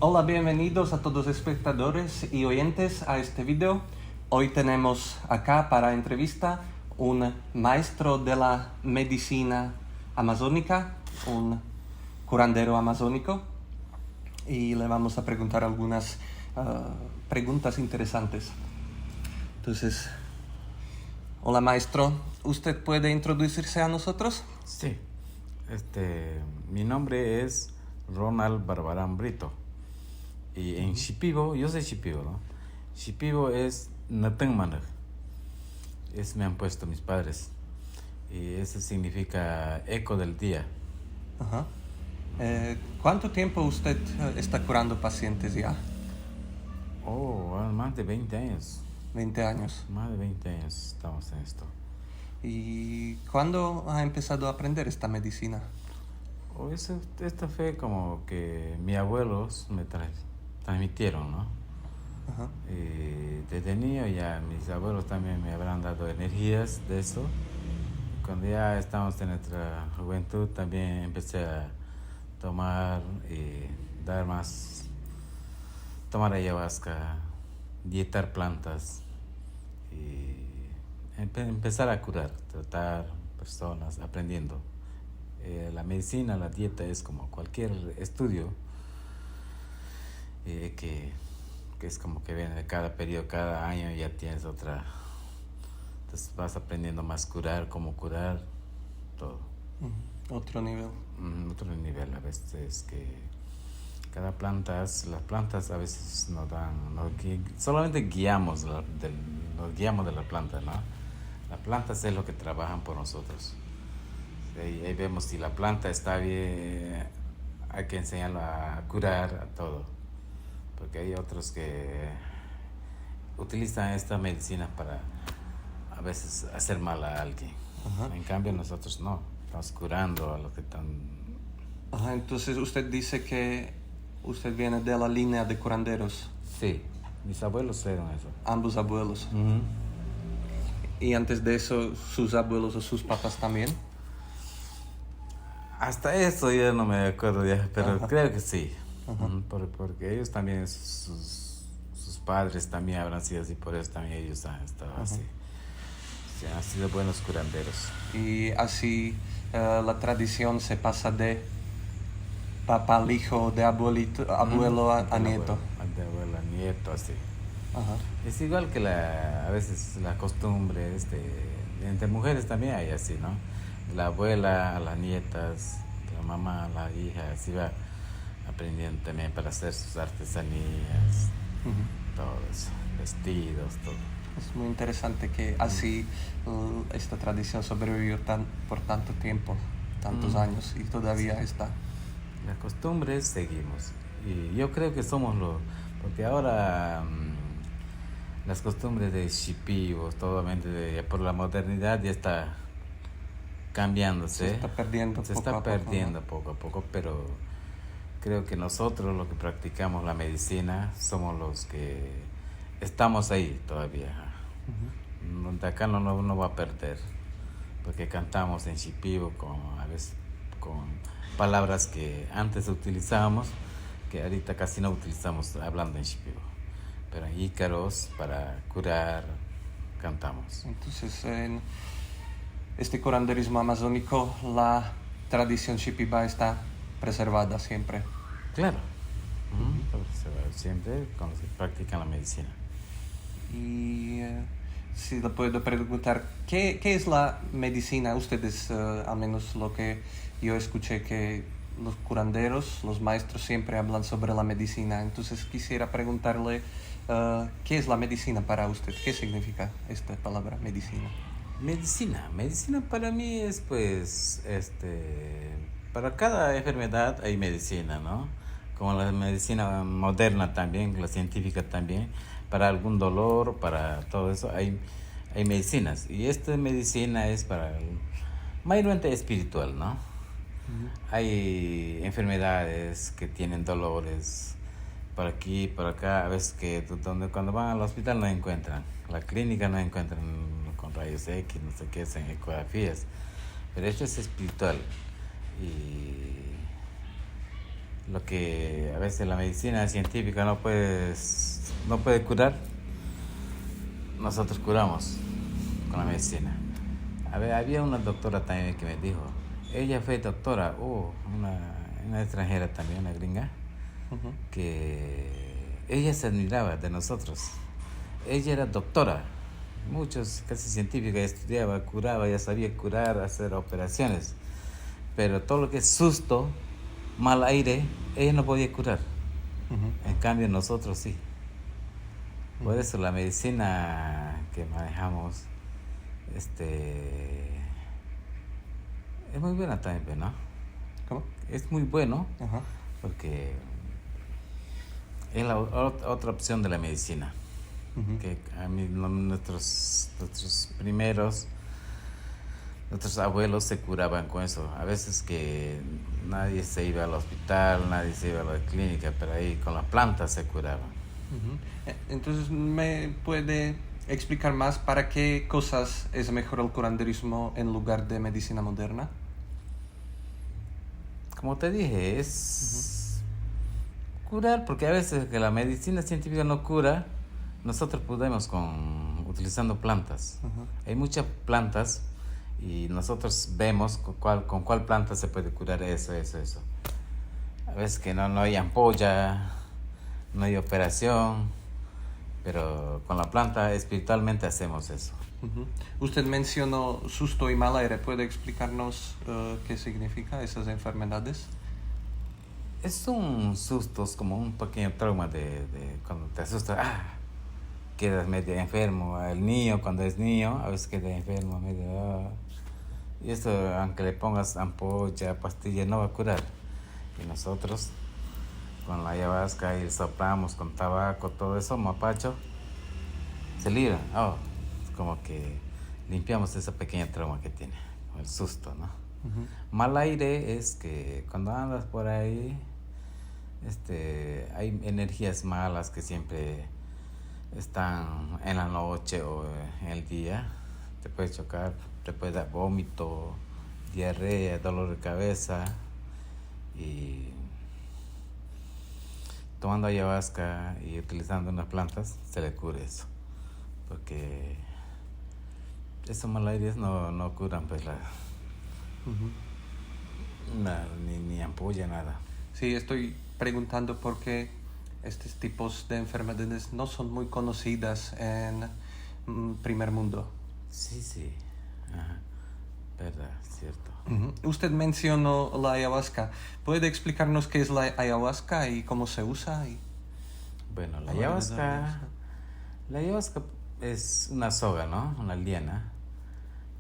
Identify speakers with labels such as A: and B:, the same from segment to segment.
A: Hola, bienvenidos a todos los espectadores y oyentes a este video. Hoy tenemos acá para entrevista un maestro de la medicina amazónica, un curandero amazónico, y le vamos a preguntar algunas preguntas interesantes. Entonces, hola maestro, ¿usted puede introducirse a nosotros?
B: Sí, mi nombre es Ronald Barbarán Brito. Y en Shipibo, yo soy Shipibo, ¿no? Shipibo es Natán Manaj. Eso me han puesto mis padres. Y eso significa eco del día.
A: Ajá. ¿Cuánto tiempo usted está curando pacientes ya?
B: Oh, más de 20 años.
A: 20 años.
B: Más de 20 años estamos en esto.
A: ¿Y cuándo ha empezado a aprender esta medicina?
B: Oh, esto fue como que mis abuelos me transmitieron, ¿no?
A: Ajá.
B: Desde niño ya mis abuelos también me habrán dado energías de eso. Cuando ya estamos en nuestra juventud también empecé a tomar y tomar ayahuasca, dietar plantas y empezar a curar, tratar personas, aprendiendo. La medicina, la dieta es como cualquier estudio que es como que viene de cada periodo, cada año ya tienes otra. Entonces vas aprendiendo más curar, cómo curar, todo.
A: Otro nivel.
B: Otro nivel a veces que las plantas a veces nos dan, solamente guiamos, nos guiamos de la planta, ¿no? Las plantas es lo que trabajan por nosotros. Ahí vemos si la planta está bien, hay que enseñarla a curar, a todo. Porque hay otros que utilizan esta medicina para a veces hacer mal a alguien. Ajá. En cambio nosotros no, estamos curando a los que están.
A: Ajá, entonces usted dice que usted viene de la línea de curanderos.
B: Sí, mis abuelos eran eso.
A: Ambos abuelos. Y antes de eso, sus abuelos o sus papás también.
B: Hasta eso ya no me acuerdo ya, pero
A: Ajá.
B: creo que sí. Porque ellos también, sus padres también habrán sido así, por eso también ellos han estado así. Sí, han sido buenos curanderos.
A: Y así la tradición se pasa de papá al hijo, de abuelo a nieto.
B: De abuelo a nieto, así.
A: Ajá.
B: Es igual que a veces la costumbre, entre mujeres también hay así, ¿no? De la abuela a las nietas, de la mamá a la hija, así va aprendiendo también para hacer sus artesanías, todo eso, vestidos, todo.
A: Es muy interesante que así esta tradición sobrevivió por tanto tiempo, tantos años, y todavía está.
B: Las costumbres seguimos. Y yo creo que somos porque ahora las costumbres de shipibos, por la modernidad ya está cambiándose.
A: Se está perdiendo
B: poco a poco, pero creo que nosotros los que practicamos la medicina somos los que estamos ahí todavía. De acá no va a perder, porque cantamos en shipibo a veces con palabras que antes utilizábamos, que ahorita casi no utilizamos hablando en shipibo. Pero en ícaros, para curar, cantamos.
A: Entonces, en este curanderismo amazónico, la tradición shipiba está preservada siempre.
B: Claro, siempre cuando se practica la medicina.
A: Y si le puedo preguntar, ¿qué es la medicina? Ustedes, al menos lo que yo escuché, que los curanderos, los maestros siempre hablan sobre la medicina. Entonces quisiera preguntarle, ¿qué es la medicina para usted? ¿Qué significa esta palabra, medicina?
B: Medicina para mí es para cada enfermedad hay medicina, ¿no? Como la medicina moderna también, la científica también, para algún dolor, para todo eso hay medicinas. Y esta medicina es mayormente espiritual, ¿no? Hay enfermedades que tienen dolores por aquí, por acá, a veces cuando van al hospital no encuentran, la clínica no encuentran con rayos X, no sé qué, en ecografías, pero esto es espiritual y lo que a veces la medicina científica no puede curar, nosotros curamos con la medicina. A ver, había una doctora también que me dijo, ella fue doctora, una extranjera también, una gringa, que ella se admiraba de nosotros. Ella era doctora, muchos casi científica, estudiaba, curaba, ya sabía curar, hacer operaciones, pero todo lo que es susto, mal aire, ella no podía curar. En cambio nosotros sí. Por eso la medicina que manejamos es muy buena también, ¿no?
A: ¿Cómo?
B: Es muy bueno
A: Ajá.
B: porque es la otra opción de la medicina. Que a mí nuestros abuelos se curaban con eso. A veces que nadie se iba al hospital, nadie se iba a la clínica, pero ahí con las plantas se curaban.
A: Entonces, ¿me puede explicar más para qué cosas es mejor el curanderismo en lugar de medicina moderna?
B: Como te dije, es curar, porque a veces que la medicina científica no cura, nosotros podemos utilizando plantas. Hay muchas plantas y nosotros vemos con cuál planta se puede curar eso. A veces que no hay ampolla, no hay operación, pero con la planta espiritualmente hacemos eso.
A: Usted mencionó susto y mal aire. ¿Puede explicarnos qué significa esas enfermedades?
B: Es un susto, es como un pequeño trauma de cuando te asustas, quedas medio enfermo. El niño, cuando es niño, a veces queda enfermo, medio. Y eso, aunque le pongas ampolla, pastilla, no va a curar. Y nosotros, con la ayahuasca y soplamos con tabaco, todo eso, mapacho, se libra. Como que limpiamos esa pequeña trauma que tiene, el susto, ¿no? Mal aire es que cuando andas por ahí, hay energías malas que siempre están en la noche o en el día. Te puede chocar, te puede dar vómito, diarrea, dolor de cabeza. Y tomando ayahuasca y utilizando unas plantas se le cura eso, porque esos mal aires no curan pues ni ampolla, nada.
A: Sí, estoy preguntando porque estos tipos de enfermedades no son muy conocidas en primer mundo.
B: Sí. Ajá. Verdad, cierto.
A: Usted mencionó la ayahuasca. ¿Puede explicarnos qué es la ayahuasca y cómo se usa?
B: Bueno, la ayahuasca es una soga, ¿no? Una liana.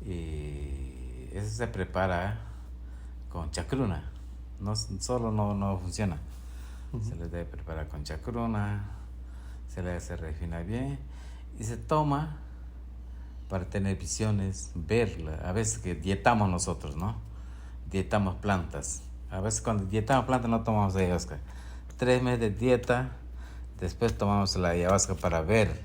B: Y eso se prepara con chacruna. Solo no funciona. Se le debe preparar con chacruna, se le hace refinar bien y se toma para tener visiones, verla. A veces que dietamos nosotros, ¿no? Dietamos plantas. A veces cuando dietamos plantas no tomamos ayahuasca. 3 meses de dieta, después tomamos la ayahuasca para ver.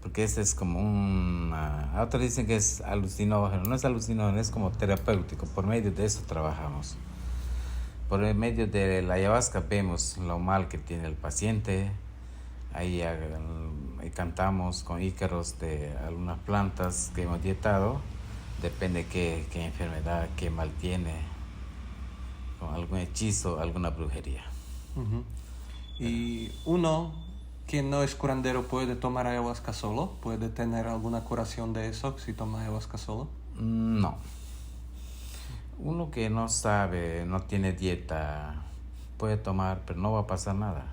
B: Porque ese es como otros dicen que es alucinógeno. No es alucinógeno, es como terapéutico. Por medio de eso trabajamos. Por medio de la ayahuasca vemos lo mal que tiene el paciente. Ahí cantamos con ícaros de algunas plantas que hemos dietado. Depende qué enfermedad, qué mal tiene. Con algún hechizo, alguna brujería.
A: Y uno que no es curandero puede tomar ayahuasca solo. ¿Puede tener alguna curación de eso si toma ayahuasca solo?
B: No. Uno que no sabe, no tiene dieta, puede tomar, pero no va a pasar nada.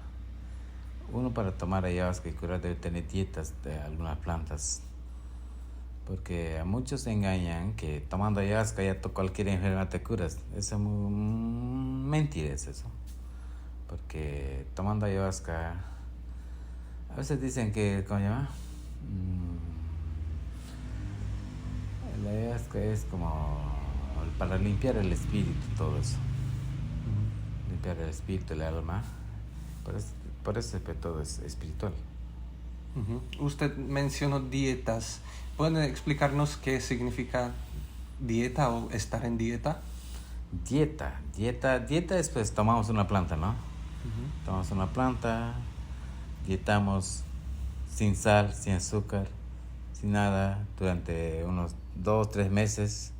B: Uno para tomar ayahuasca y curar debe tener dietas de algunas plantas. Porque a muchos se engañan que tomando ayahuasca ya cualquier enfermedad te curas. Eso es mentira, es eso. Porque tomando ayahuasca, a veces dicen que, ¿cómo se llama? La ayahuasca es como para limpiar el espíritu, todo eso. Limpiar el espíritu, el alma. Por eso todo es espiritual.
A: Usted mencionó dietas. ¿Puede explicarnos qué significa dieta o estar en dieta?
B: Dieta es pues tomamos una planta, ¿no? Tomamos una planta, dietamos sin sal, sin azúcar, sin nada, durante unos 2, 3 meses.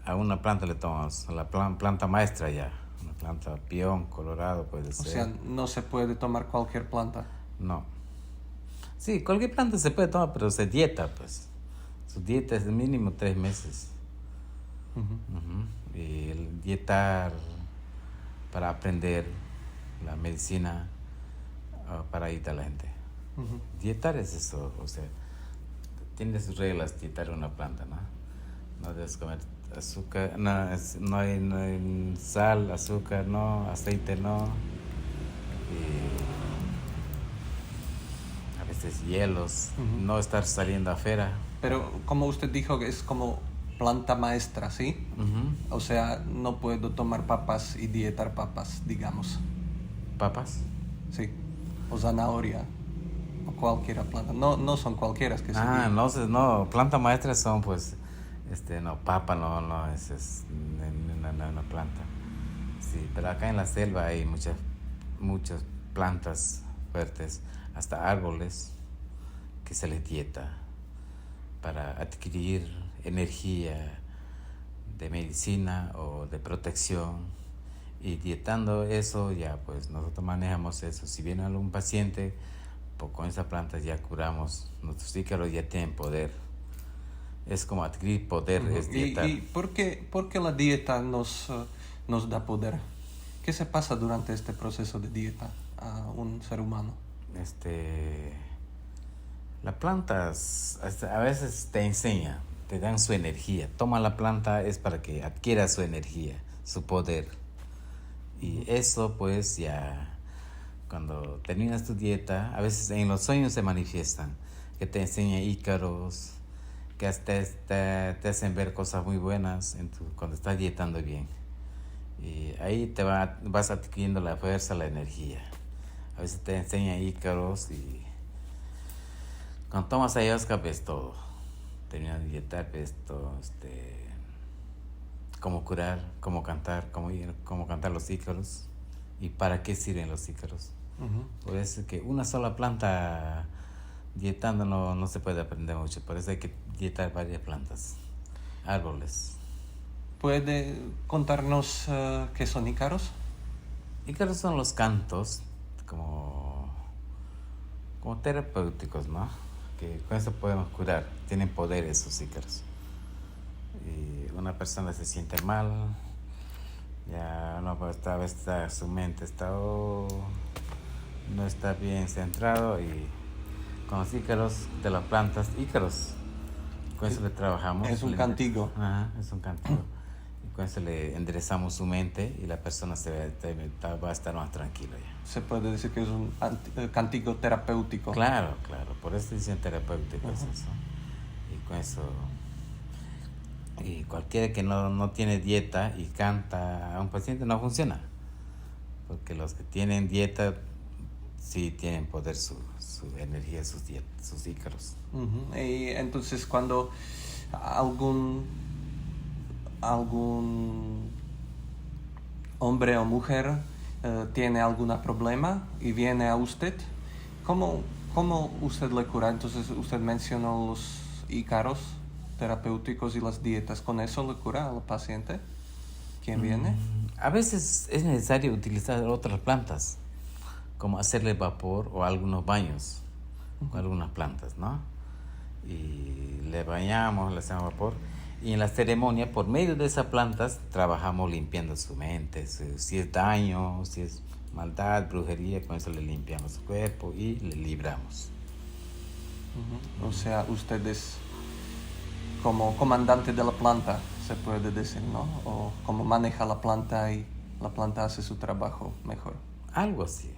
B: A una planta le tomamos, la planta maestra ya, una planta peón, colorado puede ser.
A: O sea, no se puede tomar cualquier planta.
B: No. Sí, cualquier planta se puede tomar, pero se dieta, pues. Su dieta es de mínimo 3 meses. Y el dietar para aprender la medicina para ayudar a la gente. Dietar es eso, o sea, tiene sus reglas dietar una planta, ¿no? No debes comer azúcar, no hay sal, azúcar, no, aceite, no. Y a veces hielos, no estar saliendo afuera.
A: Pero como usted dijo, es como planta maestra, ¿sí? O sea, no puedo tomar papas y dietar papas, digamos.
B: ¿Papas?
A: Sí. O zanahoria. O cualquier planta. No son cualquiera que se diga.
B: No, planta maestra son pues, no, papa no, es una planta. Sí, pero acá en la selva hay muchas plantas fuertes, hasta árboles que se les dieta para adquirir energía de medicina o de protección, y dietando eso ya pues nosotros manejamos eso. Si viene algún paciente, pues con esa planta ya curamos, nuestros ícaros ya tienen poder, es como adquirir poder, es dietar.
A: ¿Y por qué la dieta nos da poder? ¿Qué se pasa durante este proceso de dieta a un ser humano?
B: Las plantas a veces te enseñan, te dan su energía. Toma la planta es para que adquiera su energía, su poder. Y eso pues ya, cuando terminas tu dieta, a veces en los sueños se manifiestan, que te enseñan ícaros, que te hacen ver cosas muy buenas cuando estás dietando bien. Y ahí vas adquiriendo la fuerza, la energía. A veces te enseñan ícaros y cuando tomas ayahuasca ves todo. Terminas de dietar, ves todo, cómo curar, cómo cantar, cómo cantar los ícaros y para qué sirven los ícaros. Por eso es que una sola planta dietando no se puede aprender mucho, por eso hay que dietar varias plantas, árboles.
A: ¿Puede contarnos qué son ícaros?
B: Ícaros son los cantos como terapéuticos, ¿no? Que con eso podemos curar, tienen poder esos ícaros. Y una persona se siente mal, ya no a veces su mente no está bien centrado, y con los ícaros de las plantas, con eso le trabajamos.
A: Es un cantigo.
B: Es un cantigo. Y con eso le enderezamos su mente y la persona va a estar más tranquila ya.
A: Se puede decir que es un cantigo terapéutico.
B: Claro, por eso dicen terapéutico es eso. Y con eso, y cualquiera que no tiene dieta y canta a un paciente no funciona, porque los que tienen dieta sí tienen poder, su energía, sus ícaros.
A: Y entonces cuando algún hombre o mujer tiene algún problema y viene a usted, ¿cómo usted le cura? Entonces usted mencionó los ícaros terapéuticos y las dietas. ¿Con eso le cura al paciente? ¿Quién viene?
B: A veces es necesario utilizar otras plantas, como hacerle vapor o algunos baños con algunas plantas, ¿no? Y le bañamos, le hacemos vapor. Y en la ceremonia, por medio de esas plantas, trabajamos limpiando su mente. Si es daño, si es maldad, brujería, con eso le limpiamos su cuerpo y le libramos.
A: O sea, usted es como comandante de la planta, se puede decir, ¿no? O como maneja la planta y la planta hace su trabajo mejor.
B: Algo así.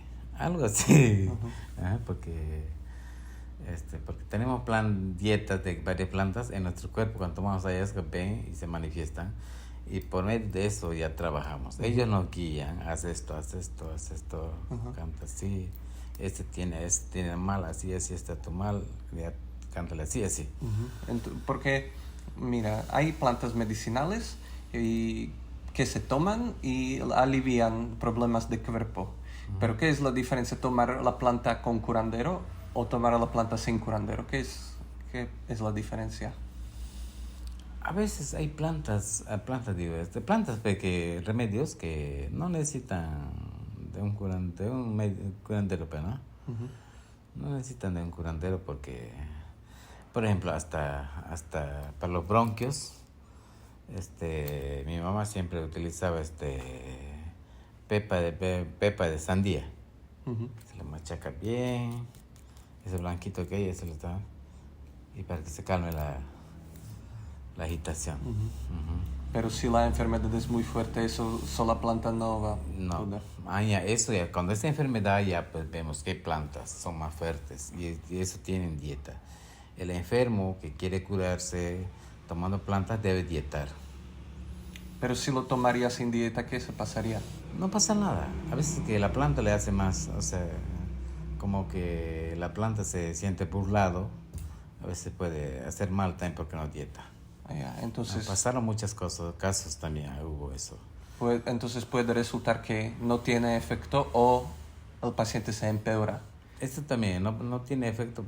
B: Porque tenemos dietas de varias plantas en nuestro cuerpo. Cuando tomamos ayahuasca ven y se manifiestan, y por medio de eso ya trabajamos. Ellos nos guían, haz esto, canta así, tiene mal, así, está tu mal, ya cántale así.
A: Porque, mira, hay plantas medicinales y que se toman y alivian problemas de cuerpo. Pero ¿qué es la diferencia tomar la planta con curandero o tomar la planta sin curandero? ¿Qué es la diferencia?
B: A veces hay plantas remedios que no necesitan de un curandero, pero ¿no?
A: Ujú.
B: No necesitan de un curandero porque, por ejemplo, hasta para los bronquios, mi mamá siempre utilizaba pepa de sandía.
A: Ujú.
B: Se le machaca bien, ese blanquito que hay, ese le está, y para que se calme la agitación. Ujú.
A: Pero si la enfermedad es muy fuerte, eso sola planta no va a
B: No,
A: poder.
B: eso ya, cuando esta enfermedad ya pues vemos qué plantas son más fuertes y eso tienen dieta. El enfermo que quiere curarse tomando plantas debe dietar.
A: Pero si lo tomaría sin dieta, ¿qué se pasaría?
B: No pasa nada. A veces que la planta le hace más, o sea, como que la planta se siente burlado, a veces puede hacer mal también porque no dieta.
A: Entonces,
B: Pasaron muchas cosas, casos también hubo eso.
A: entonces puede resultar que no tiene efecto o el paciente se empeora.
B: Esto también no tiene efecto,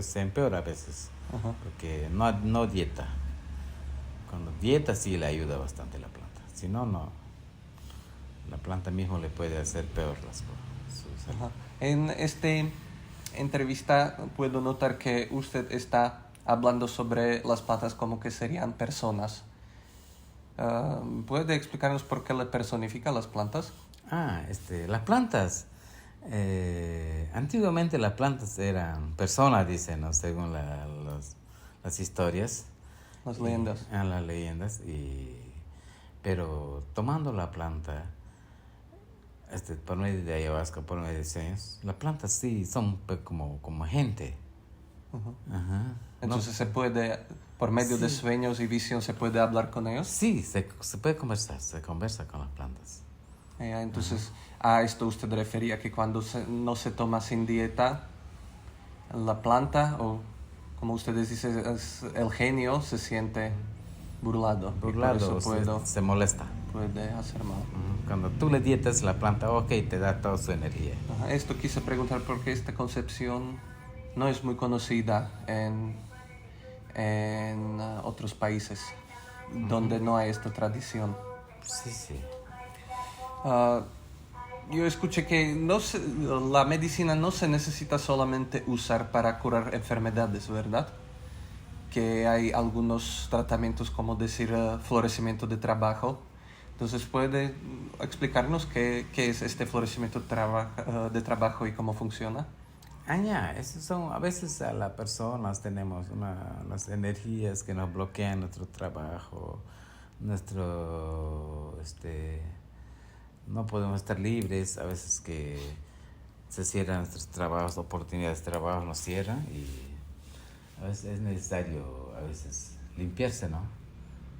B: se empeora a veces,
A: Ajá.
B: porque no dieta. Cuando dieta sí le ayuda bastante la planta, si no, no. La planta mismo le puede hacer peor las cosas.
A: Ajá. En esta entrevista puedo notar que usted está hablando sobre las plantas como que serían personas. ¿Puede explicarnos por qué le personifica las plantas?
B: Las plantas. Antiguamente las plantas eran personas, dicen, ¿no? Según las historias.
A: Las leyendas.
B: Las leyendas. Pero tomando la planta, por medio de ayahuasca, por medio de sueños, las plantas sí son como gente.
A: Ujú.
B: Ajá.
A: Entonces se puede, por medio de
B: Sí.
A: sueños y visión, se puede hablar con ellos.
B: Sí, se puede conversar, se conversa con las plantas.
A: Entonces, a esto usted refería que cuando no se toma sin dieta, la planta, o como ustedes dicen, el genio se siente burlado.
B: Burlado,
A: Y por eso
B: se molesta.
A: puede hacer mal.
B: Cuando tú le dietas la planta, ok, te da toda su energía.
A: Esto quise preguntar porque esta concepción no es muy conocida en otros países donde no hay esta tradición.
B: Sí, sí.
A: Ah, yo escuché que la medicina no se necesita solamente usar para curar enfermedades, ¿verdad? Que hay algunos tratamientos, como decir, florecimiento de trabajo. Entonces, ¿puede explicarnos qué es este florecimiento de trabajo y cómo funciona?
B: A veces a las personas tenemos unas energías que nos bloquean nuestro trabajo, no podemos estar libres, a veces que se cierran nuestros trabajos, oportunidades de trabajo nos cierran y a veces es necesario, limpiarse, ¿no?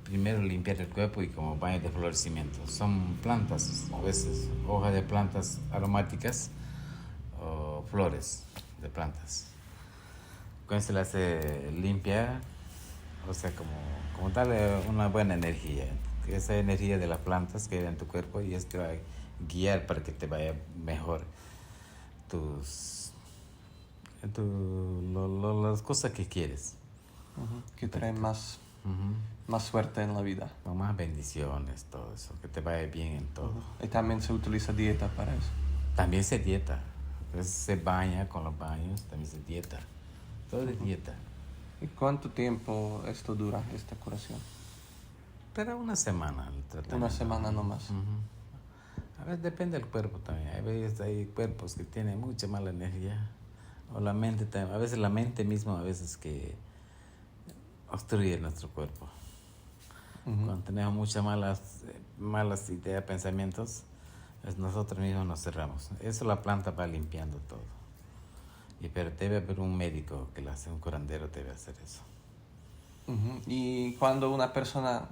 B: Primero limpiar el cuerpo y como baño de florecimiento. Son plantas, a veces hojas de plantas aromáticas o flores de plantas. Con eso le hace limpiar, o sea, como darle una buena energía. Esa energía de las plantas que hay en tu cuerpo y esto va a guiar para que te vaya mejor las cosas que quieres.
A: Que trae más suerte en la vida.
B: Con más bendiciones, todo eso, que te vaya bien en todo.
A: Y también se utiliza dieta para eso.
B: También se dieta. Entonces se baña con los baños, también se dieta. Todo es dieta.
A: ¿Y cuánto tiempo esto dura, esta curación?
B: Pero una semana el tratamiento.
A: Una semana nomás.
B: A veces depende del cuerpo también. A veces hay cuerpos que tienen mucha mala energía. O la mente también. A veces la mente misma, a veces que obstruye nuestro cuerpo. Cuando tenemos muchas malas ideas, pensamientos, nosotros mismos nos cerramos. Eso la planta va limpiando todo. Pero debe haber un médico que lo hace, un curandero debe hacer eso.
A: Y cuando una persona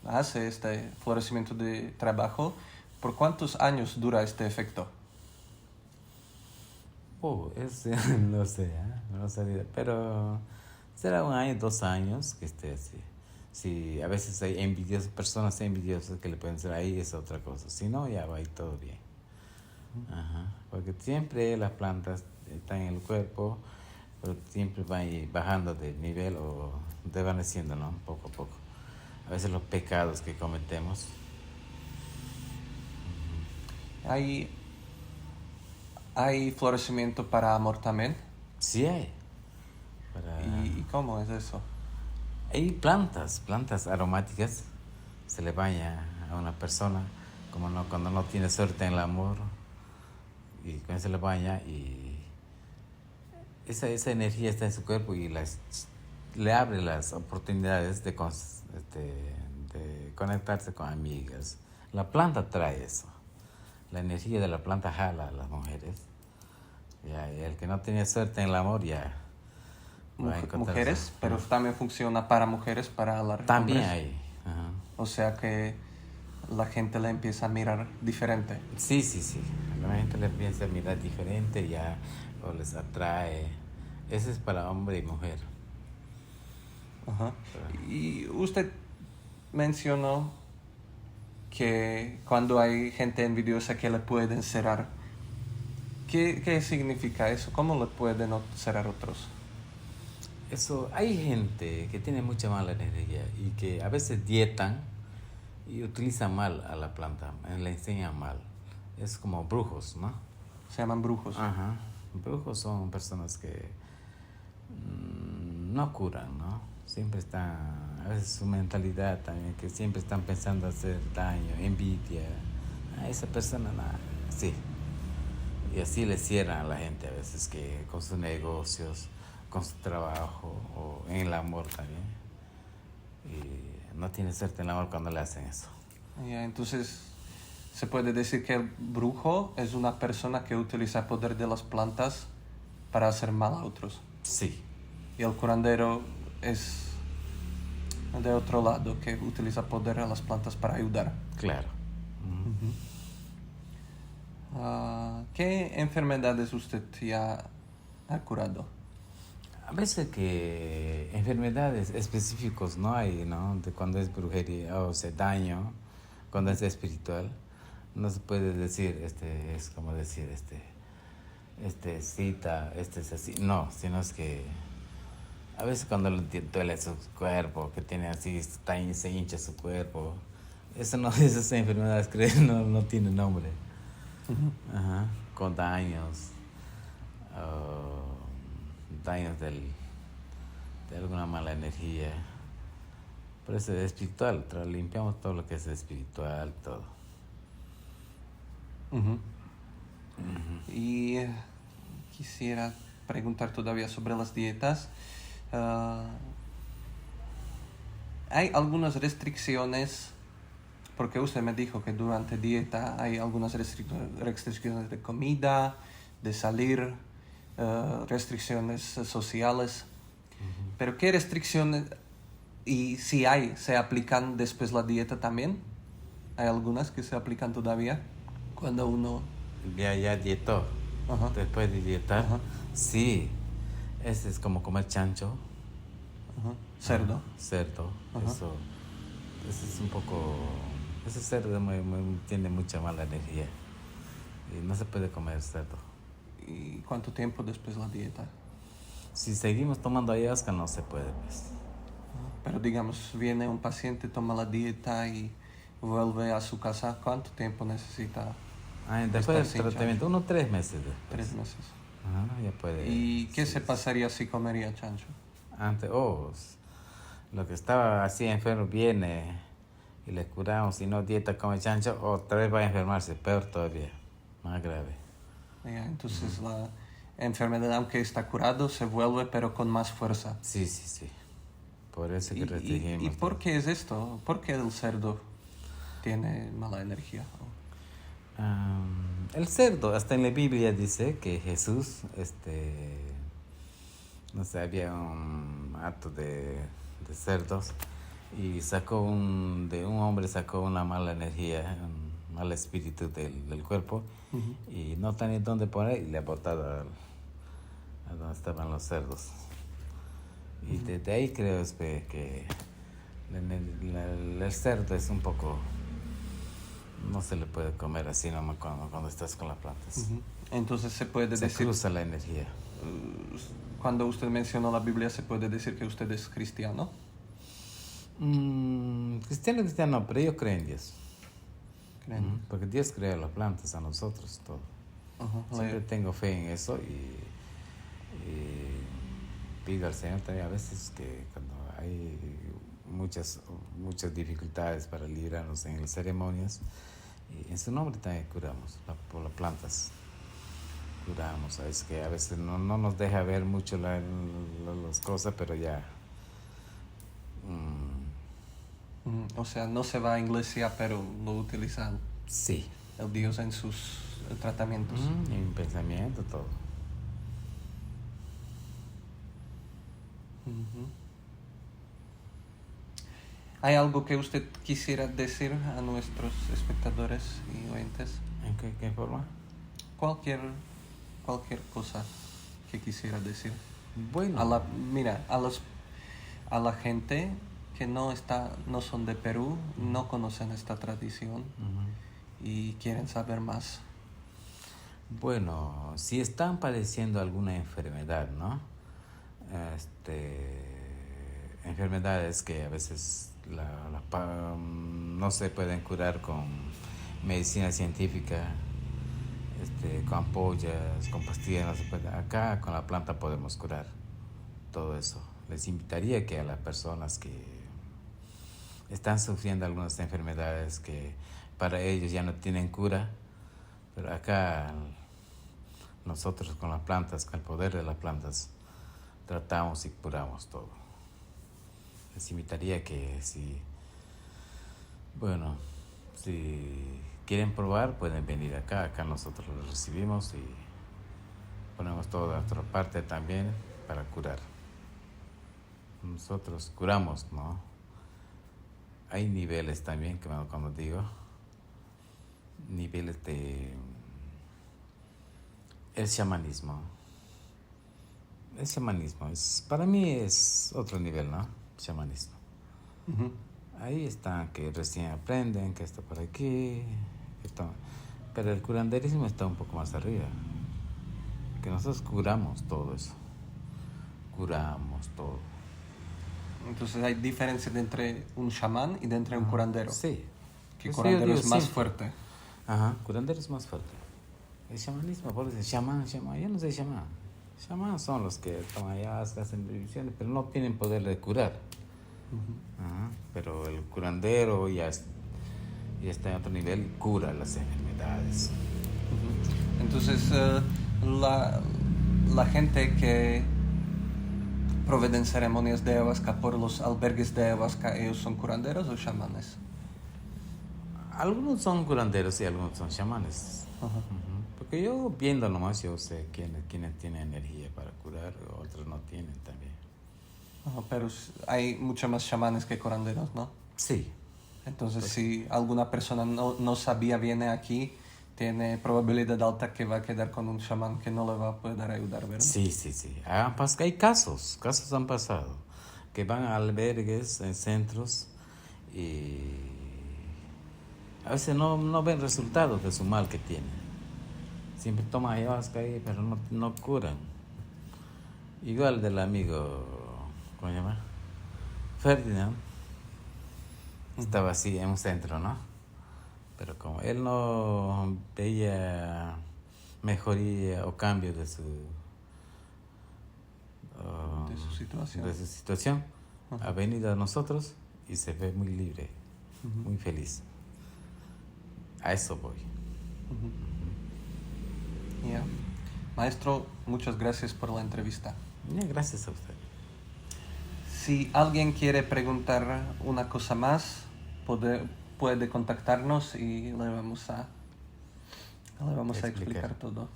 A: hace este florecimiento de trabajo, ¿por cuántos años dura este efecto?
B: No sé, no sabía, pero será 1 año, 2 años que esté así. Si a veces hay envidiosas, personas envidiosas que le pueden decir ahí es otra cosa. Si no, ya va a ir todo bien. Ajá. Porque siempre las plantas están en el cuerpo, pero siempre van a ir bajando de nivel o desvaneciendo, ¿no? Poco a poco. A veces los pecados que cometemos.
A: ¿Hay florecimiento para amor también?
B: Sí hay.
A: ¿Y cómo es eso?
B: Hay plantas aromáticas. Se le baña a una persona cuando no tiene suerte en el amor. Y cuando se le baña y esa energía está en su cuerpo y le abre las oportunidades de conectarse con amigas. La planta trae eso. La energía de la planta jala a las mujeres. Ya, y el que no tiene suerte en el amor ya va a encontrar
A: mujeres,
B: eso.
A: pero también funciona para mujeres, para la
B: También
A: hombres.
B: hay. Ajá.
A: O sea que la gente la empieza a mirar diferente.
B: Sí. La gente le empieza a mirar diferente ya o les atrae. Ese es para hombre y mujer.
A: Ajá. Y usted mencionó que cuando hay gente envidiosa que le pueden cerrar. ¿Qué significa eso? ¿Cómo le pueden cerrar otros?
B: Eso, hay gente que tiene mucha mala energía y que a veces dietan y utilizan mal a la planta, la enseñan mal. Es como brujos, ¿no?
A: Se llaman brujos.
B: Ajá. Brujos son personas que no curan, ¿no? Siempre están, a veces su mentalidad también, que siempre están pensando hacer daño, envidia. A esa persona, nada, sí. Y así le cierran a la gente a veces que con sus negocios, con su trabajo o en el amor también. Y no tiene suerte en el amor cuando le hacen eso.
A: Ya, entonces, se puede decir que el brujo es una persona que utiliza el poder de las plantas para hacer mal a otros.
B: Sí.
A: Y el curandero es de otro lado, que utiliza poder a las plantas para ayudar.
B: Claro.
A: ¿Qué enfermedades usted ya ha curado?
B: A veces que enfermedades específicas no hay, ¿no? De cuando es brujería, o sea, daño, cuando es espiritual, no se puede decir, es como decir, cita, es así. No, sino es que a veces cuando le duele su cuerpo, que tiene así, se hincha su cuerpo, eso no, esas enfermedades no tienen nombre. Ajá, con daños, daños de alguna mala energía. Por eso es espiritual, limpiamos todo lo que es espiritual, todo.
A: Y quisiera preguntar todavía sobre las dietas. Hay algunas restricciones, porque usted me dijo que durante dieta hay algunas restricciones de comida, de salir, restricciones sociales. Pero ¿qué restricciones, y si hay, se aplican después la dieta también? ¿Hay algunas que se aplican todavía cuando uno...
B: Ya dietó.
A: Ajá.
B: Después de dietar,
A: Ajá.
B: sí, ese es como comer chancho.
A: Ajá. Cerdo.
B: Cerdo,
A: Ajá.
B: eso es un poco... Ese cerdo tiene mucha mala energía y no se puede comer cerdo.
A: ¿Y cuánto tiempo después la dieta?
B: Si seguimos tomando ayahuasca no se puede, pues.
A: Pero digamos, viene un paciente, toma la dieta y vuelve a su casa, ¿cuánto tiempo necesita?
B: Después del tratamiento, unos 3 meses después.
A: 3 meses.
B: Ajá, ya puede.
A: ¿Y qué
B: sí,
A: se pasaría si comería chancho?
B: Antes, lo que estaba así enfermo viene y le curamos, si no dieta come chancho, otra vez va a enfermarse, peor todavía, más grave.
A: Ya, entonces la enfermedad, aunque está curado, se vuelve pero con más fuerza.
B: Sí. Por eso que restringimos.
A: ¿Y por qué es esto? ¿Por qué el cerdo tiene mala energía?
B: El cerdo, hasta en la Biblia dice que Jesús, no sé, había un acto de cerdos y de un hombre sacó una mala energía, un mal espíritu del cuerpo y no tenía dónde poner y le ha botado a donde estaban los cerdos. Y desde ahí creo que El cerdo es un poco... No se le puede comer así nomás cuando estás con las plantas.
A: Ujú. Entonces se puede
B: Se
A: decir,
B: cruza la energía.
A: cuando usted mencionó la Biblia, se puede decir que usted es cristiano.
B: Cristiano, pero yo creo en Dios.
A: ¿Creen?
B: Porque Dios creó las plantas, a nosotros, todo.
A: Ajá,
B: Siempre tengo fe en eso y pido al Señor también a veces que cuando hay muchas dificultades para librarnos en las ceremonias, y en su nombre también curamos por las plantas. Curamos, es que a veces no nos deja ver mucho las cosas, pero ya.
A: O sea, no se va a iglesia, pero lo utiliza
B: Sí.
A: el Dios en sus tratamientos.
B: En pensamiento, todo.
A: Ujú. ¿Hay algo que usted quisiera decir a nuestros espectadores y oyentes?
B: ¿En qué forma?
A: Cualquier cosa que quisiera decir.
B: Bueno.
A: Mira, a la gente que no son de Perú, no conocen esta tradición y quieren saber más.
B: Bueno, si están padeciendo alguna enfermedad, ¿no? Enfermedades que a veces no se pueden curar con medicina científica, con ampollas, con pastillas, no se puede. Acá con la planta podemos curar todo eso. Les invitaría que a las personas que están sufriendo algunas enfermedades que para ellos ya no tienen cura, pero acá nosotros con las plantas, con el poder de las plantas, tratamos y curamos todo. Les invitaría que si quieren probar, pueden venir acá nosotros los recibimos y ponemos toda nuestra parte también para curar. Nosotros curamos, ¿no? Hay niveles también, como digo, niveles de... El chamanismo. Para mí es otro nivel, ¿no? Chamanismo.
A: Uh-huh.
B: Ahí están que recién aprenden, que está por aquí, pero el curanderismo está un poco más arriba. Que nosotros curamos todo eso. Curamos todo.
A: Entonces hay diferencia entre un chamán y entre un curandero.
B: Sí.
A: Que curandero es más fuerte.
B: Ajá, curandero es más fuerte. El chamanismo, por eso, chamán, yo no soy chamán. Chamán son los que toman ayahuasca, hacen revisiones, pero no tienen poder de curar. Ajá, pero el curandero ya está en otro nivel, cura las enfermedades.
A: Entonces, la gente que proveen ceremonias de ayahuasca por los albergues de ayahuasca, ¿ellos son curanderos o chamanes?
B: Algunos son curanderos y algunos son chamanes.
A: Ajá.
B: Porque yo viendo nomás, yo sé quiénes tienen energía para curar, otros no tienen también.
A: Pero hay mucho más chamanes que curanderos, ¿no?
B: Sí.
A: Entonces, si alguna persona no sabía, viene aquí, tiene probabilidad alta que va a quedar con un chamán que no le va a poder ayudar, ¿verdad?
B: Sí. Hay casos han pasado, que van a albergues, en centros, y a veces no ven resultados de su mal que tienen. Siempre toman ayahuasca ahí, pero no curan. Igual del amigo, ¿cómo se llama? Ferdinand. Estaba así en un centro, ¿no? Pero como él no veía mejoría o cambio de su situación, ha venido a nosotros y se ve muy libre, muy feliz. A eso voy.
A: Yeah. Maestro, muchas gracias por la entrevista.
B: Gracias a usted.
A: Si alguien quiere preguntar una cosa más, puede contactarnos y le vamos a explicar todo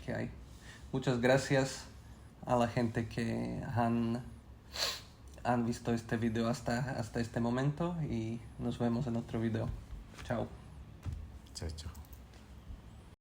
A: que hay. Muchas gracias a la gente que han visto este video hasta este momento y nos vemos en otro video. Chao.
B: Chao.